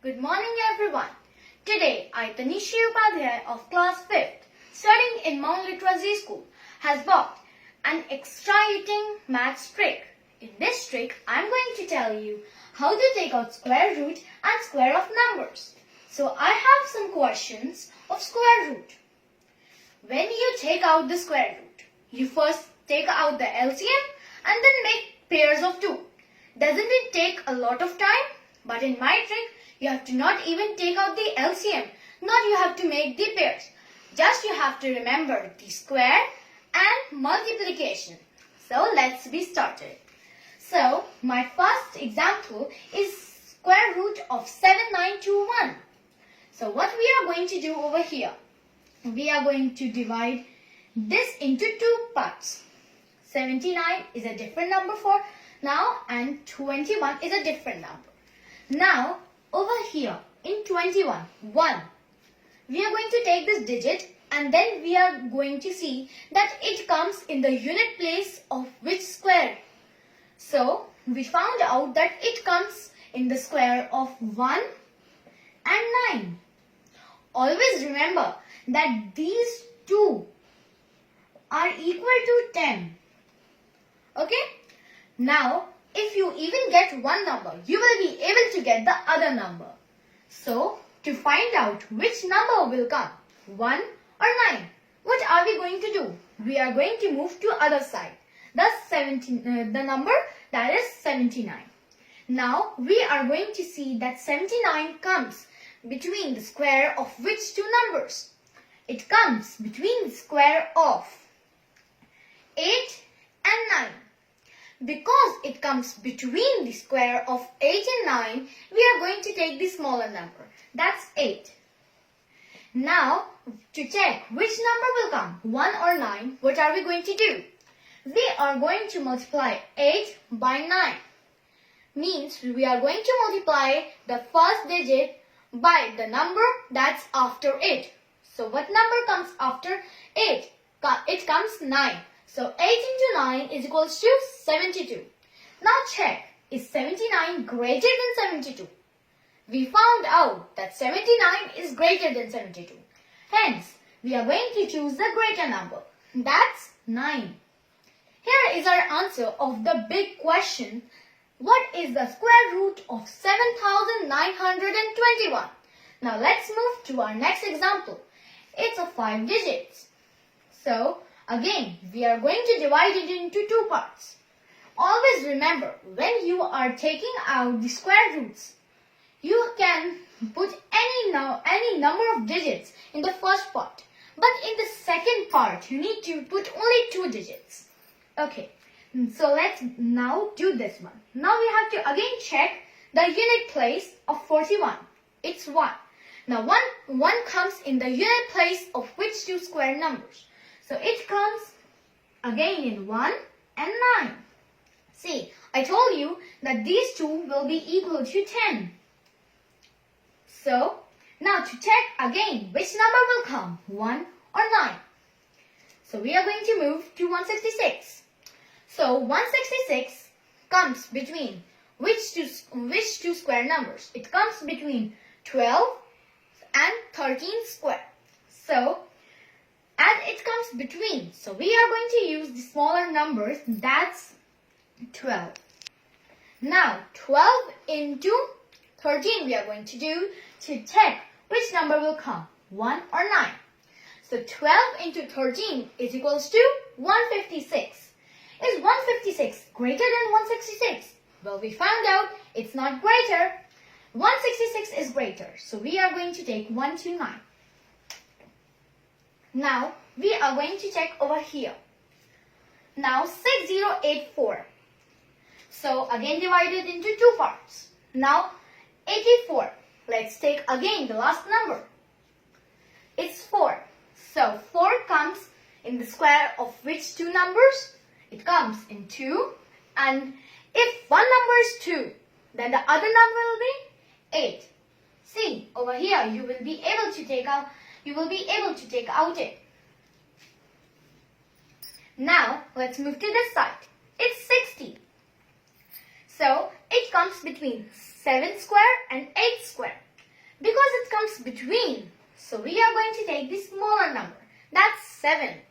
Good morning everyone. Today I, Tanishi Upadhyay of class 5th, studying in Mount Literacy School, has brought an exciting maths trick. In this trick, I am going to tell you how to take out square root and square of numbers. So I have some questions of square root. When you take out the square root, you first take out the LCM and then make pairs of 2. Doesn't it take a lot of time? But in my trick, you have to not even take out the LCM, not you have to make the pairs. Just you have to remember the square and multiplication. So let's be started. So my first example is square root of 7921. So what we are going to do over here, we are going to divide this into two parts. 79 is a different number for now and 21 is a different number. Now over here in 21, 1, we are going to take this digit and then we are going to see that it comes in the unit place of which square. So we found out that it comes in the square of 1 and 9. Always remember that these two are equal to 10. Okay? Now, if you even get one number, you will be able to get the other number. So, to find out which number will come, 1 or 9, what are we going to do? We are going to move to other side. The number that is 79. Now, we are going to see that 79 comes between the square of which two numbers? It comes between the square of 8 and 9. Because it comes between the square of 8 and 9, we are going to take the smaller number. That's 8. Now, to check which number will come, 1 or 9, what are we going to do? We are going to multiply 8 by 9. Means we are going to multiply the first digit by the number that's after it. So what number comes after 8? It comes 9. So 8 into 9 is equals to 72. Now check, is 79 greater than 72? We found out that 79 is greater than 72. Hence, we are going to choose the greater number. That's 9. Here is our answer of the big question. What is the square root of 7921? Now let's move to our next example. It's of 5 digits. So, again, we are going to divide it into two parts. Always remember, when you are taking out the square roots, you can put any number of digits in the first part. But in the second part, you need to put only 2 digits. Okay, so let's now do this one. Now we have to again check the unit place of 41. It's 1. Now 1 comes in the unit place of which two square numbers? So it comes again in 1 and 9. See, I told you that these two will be equal to 10. So, now to check again which number will come, 1 or 9. So we are going to move to 166. So 166 comes between which two square numbers? It comes between 12 and 13 square. So, as it comes between, so we are going to use the smaller numbers, that's 12. Now 12 into 13 we are going to do to check which number will come, 1 or 9. So 12 into 13 is equals to 156. Is 156 greater than 166? Well, we found out it's not greater. 166 is greater, so we are going to take 129. Now, we are going to check over here. Now, 6084. So, again divided into two parts. Now, 84. Let's take again the last number. It's 4. So, 4 comes in the square of which two numbers? It comes in 2. And if one number is 2, then the other number will be 8. See, over here you will be able to take out it. Now, let's move to this side. It's 60. So, it comes between 7 square and 8 square. between. So we are going to take the smaller number. That's 7.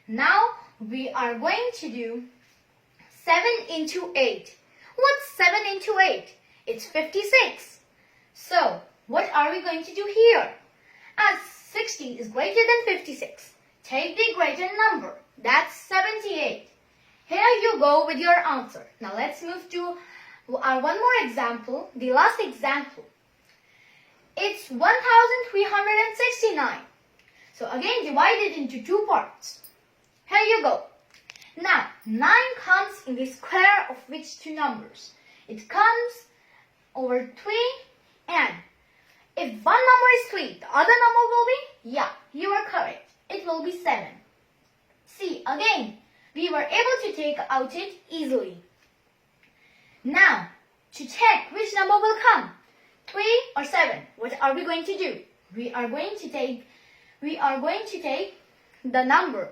Now we are going to do 7 into 8. What's 7 into 8? It's 56. So what are we going to do here? As 60 is greater than 56, take the greater number. That's 78. Here you go with your answer. Now let's move to our one more example, the last example. It's 1369. So again, divide it into two parts. Here you go. Now, 9 comes in the square of which two numbers? It comes over 3, and if one number is 3, the other number will be? Yeah, you are correct. It will be 7. See, again, we were able to take out it easily. Now, to check which number will come, 3 or 7, what are we going to do? We are going to take the number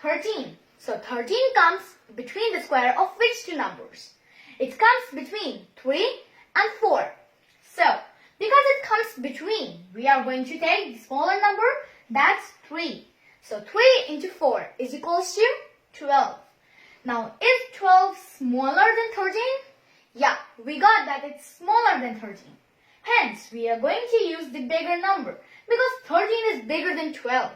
13. So 13 comes between the square of which two numbers? It comes between 3 and 4. So, because it comes between, we are going to take the smaller number, that's 3. So 3 into 4 is equals to 12. Now, is 12 smaller than 13? Yeah, we got that it's smaller than 13. Hence, we are going to use the bigger number because 13 is bigger than 12.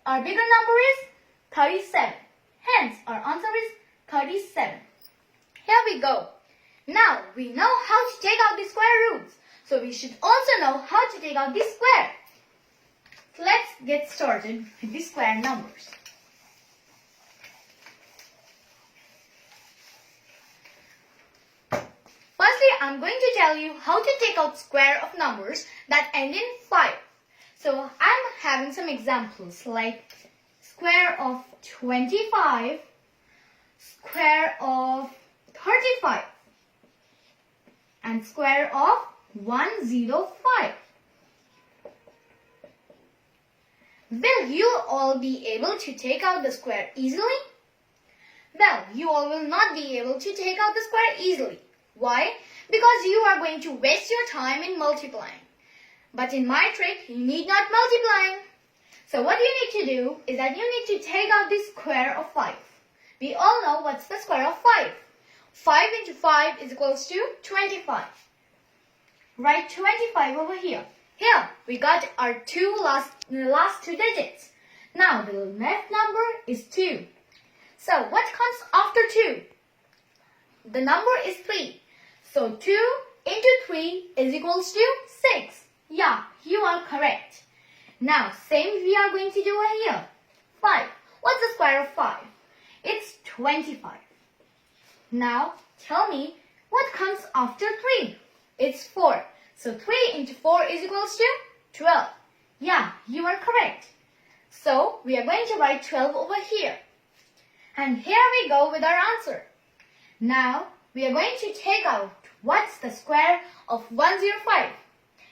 Our bigger number is 37. Hence, our answer is 37. Here we go. Now, we know how to take out the square roots. So, we should also know how to take out the square. So, let's get started with the square numbers. Firstly, I'm going to tell you how to take out square of numbers that end in 5. So, I'm having some examples like square of 25, square of 35, and square of 105. Will you all be able to take out the square easily? Well, you all will not be able to take out the square easily. Why? Because you are going to waste your time in multiplying. But in my trick, you need not multiplying. So what you need to do is that you need to take out the square of 5. We all know what's the square of 5. 5 into 5 is equals to 25. Write 25 over here. Here, we got our last two digits. Now, the next number is 2. So, what comes after 2? The number is 3. So, 2 into 3 is equals to 6. Yeah, you are correct. Now, same we are going to do over here. 5. What's the square of 5? It's 25. Now, tell me, what comes after 3? It's 4. So 3 into 4 is equals to 12. Yeah, you are correct. So we are going to write 12 over here. And here we go with our answer. Now we are going to take out what's the square of 105.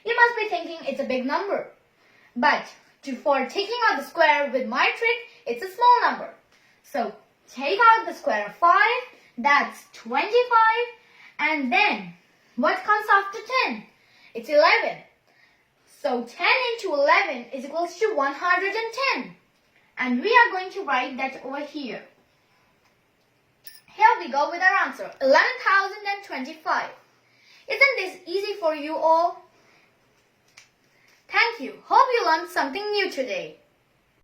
You must be thinking it's a big number. But for taking out the square with my trick, it's a small number. So take out the square of 5, that's 25. And then what comes after 10? It's 11. So 10 into 11 is equals to 110. And we are going to write that over here. Here we go with our answer, 11,025. Isn't this easy for you all? Thank you. Hope you learned something new today.